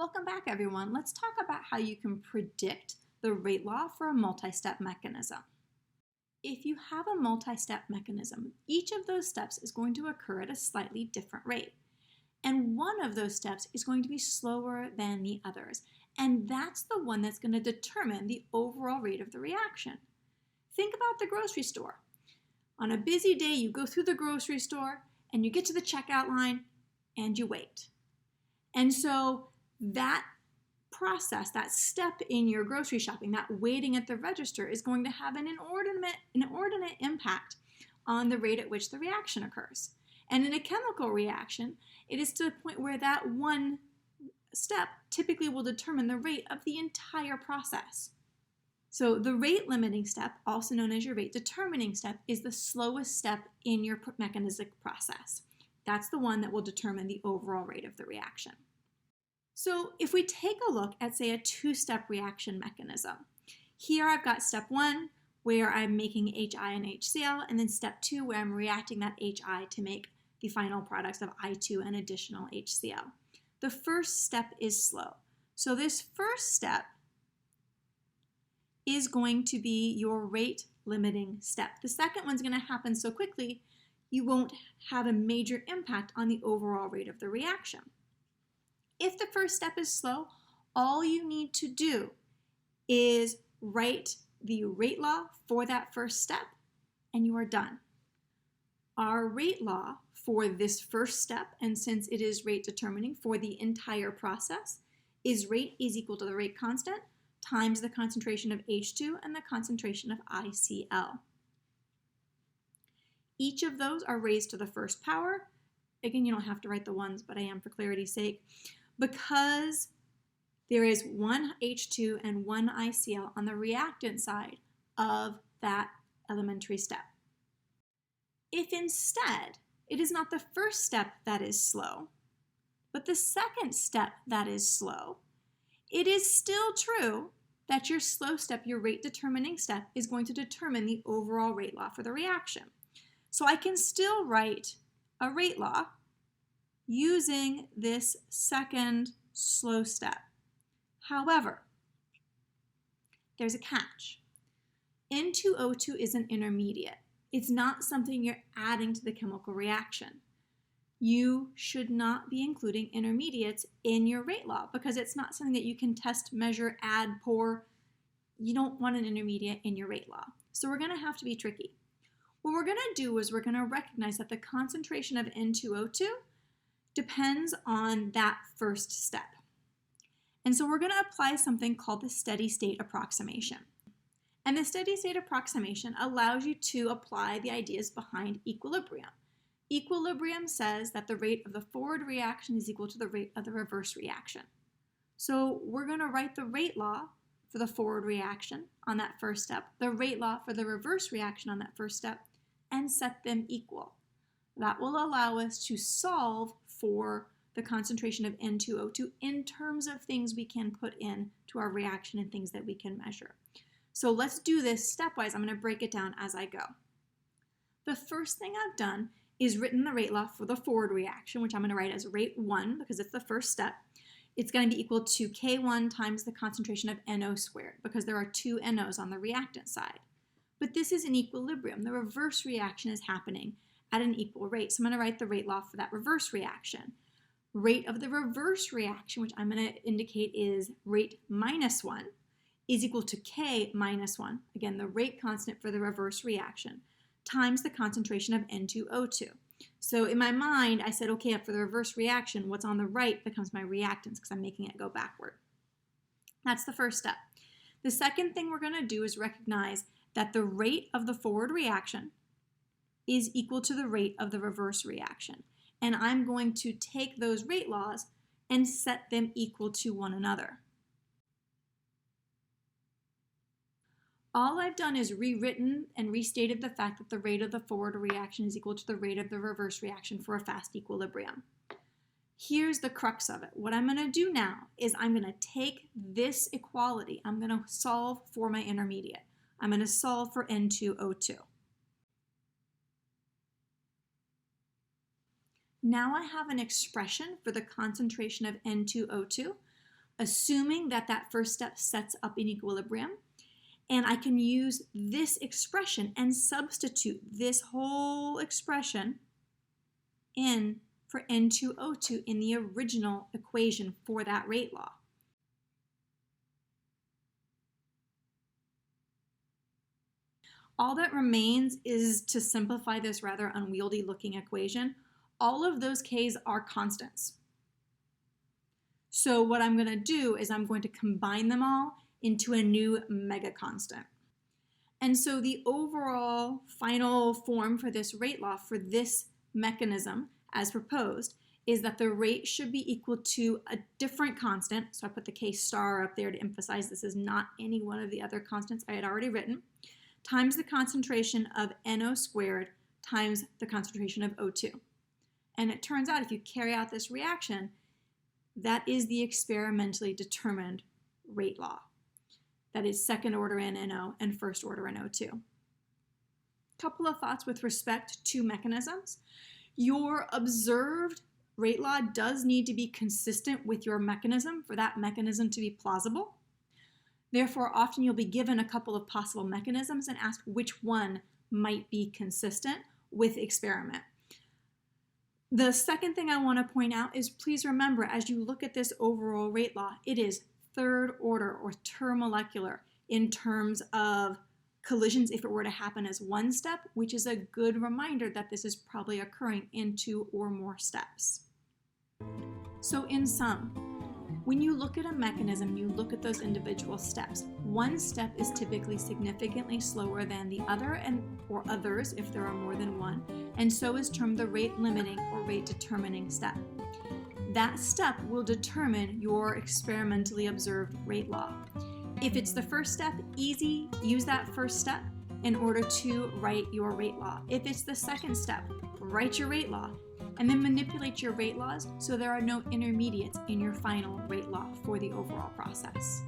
Welcome back, everyone. Let's talk about how you can predict the rate law for a multi-step mechanism. If you have a multi-step mechanism, each of those steps is going to occur at a slightly different rate. And one of those steps is going to be slower than the others. And that's the one that's going to determine the overall rate of the reaction. Think about the grocery store. On a busy day, you go through the grocery store and you get to the checkout line and you wait. And so that process, that step in your grocery shopping, that waiting at the register is going to have an inordinate impact on the rate at which the reaction occurs. And in a chemical reaction, it is to the point where that one step typically will determine the rate of the entire process. So the rate limiting step, also known as your rate determining step, is the slowest step in your mechanistic process. That's the one that will determine the overall rate of the reaction. So if we take a look at, say, a two-step reaction mechanism, here I've got step one, where I'm making HI and HCl, and then step two, where I'm reacting that HI to make the final products of I2 and additional HCl. The first step is slow. So this first step is going to be your rate limiting step. The second one's going to happen so quickly, you won't have a major impact on the overall rate of the reaction. If the first step is slow, all you need to do is write the rate law for that first step, and you are done. Our rate law for this first step, and since it is rate determining for the entire process, is rate is equal to the rate constant times the concentration of H2 and the concentration of ICl. Each of those are raised to the first power. Again, you don't have to write the ones, but I am for clarity's sake. Because there is one H2 and one ICl on the reactant side of that elementary step. If instead it is not the first step that is slow, but the second step that is slow, it is still true that your slow step, your rate determining step, is going to determine the overall rate law for the reaction. So I can still write a rate law using this second slow step. However, there's a catch. N2O2 is an intermediate. It's not something you're adding to the chemical reaction. You should not be including intermediates in your rate law because it's not something that you can test, measure, add, pour. You don't want an intermediate in your rate law. So we're going to have to be tricky. What we're going to do is we're going to recognize that the concentration of N2O2 depends on that first step. And so we're going to apply something called the steady-state approximation. And the steady-state approximation allows you to apply the ideas behind equilibrium. Equilibrium says that the rate of the forward reaction is equal to the rate of the reverse reaction. So we're going to write the rate law for the forward reaction on that first step, the rate law for the reverse reaction on that first step, and set them equal. That will allow us to solve for the concentration of N2O2 in terms of things we can put in to our reaction and things that we can measure. So let's do this stepwise. I'm going to break it down as I go. The first thing I've done is written the rate law for the forward reaction, which I'm going to write as rate 1 because it's the first step. It's going to be equal to K1 times the concentration of NO squared because there are two NOs on the reactant side. But this is in equilibrium. The reverse reaction is happening at an equal rate. So I'm going to write the rate law for that reverse reaction. Rate of the reverse reaction, which I'm going to indicate is rate minus 1, is equal to K minus 1, again, the rate constant for the reverse reaction, times the concentration of N2O2. So in my mind, I said, okay, for the reverse reaction, what's on the right becomes my reactants because I'm making it go backward. That's the first step. The second thing we're going to do is recognize that the rate of the forward reaction is equal to the rate of the reverse reaction. And I'm going to take those rate laws and set them equal to one another. All I've done is rewritten and restated the fact that the rate of the forward reaction is equal to the rate of the reverse reaction for a fast equilibrium. Here's the crux of it. What I'm going to do now is I'm going to take this equality. I'm going to solve for my intermediate. I'm going to solve for N2O2. Now I have an expression for the concentration of N2O2. assuming that that first step sets up in equilibrium. And I can use this expression and substitute this whole expression in for N2O2 in the original equation for that rate law. All that remains is to simplify this rather unwieldy looking equation. All of those K's are constants. So what I'm going to do is I'm going to combine them all into a new mega constant. And so the overall final form for this rate law for this mechanism as proposed is that the rate should be equal to a different constant. So I put the K star up there to emphasize this is not any one of the other constants I had already written, times the concentration of NO squared times the concentration of O2. And it turns out if you carry out this reaction, that is the experimentally determined rate law. That is second order in NO and first order in O2. Couple of thoughts with respect to mechanisms. Your observed rate law does need to be consistent with your mechanism for that mechanism to be plausible. Therefore, often you'll be given a couple of possible mechanisms and asked which one might be consistent with experiment. The second thing I want to point out is please remember as you look at this overall rate law, it is third order or termolecular in terms of collisions if it were to happen as one step, which is a good reminder that this is probably occurring in 2 or more steps. So in sum, when you look at a mechanism, you look at those individual steps. One step is typically significantly slower than the other or others if there are more than one, and so is termed the rate limiting or rate determining step. That step will determine your experimentally observed rate law. If it's the first step, easy, use that first step in order to write your rate law. If it's the second step, write your rate law and then manipulate your rate laws so there are no intermediates in your final rate law for the overall process.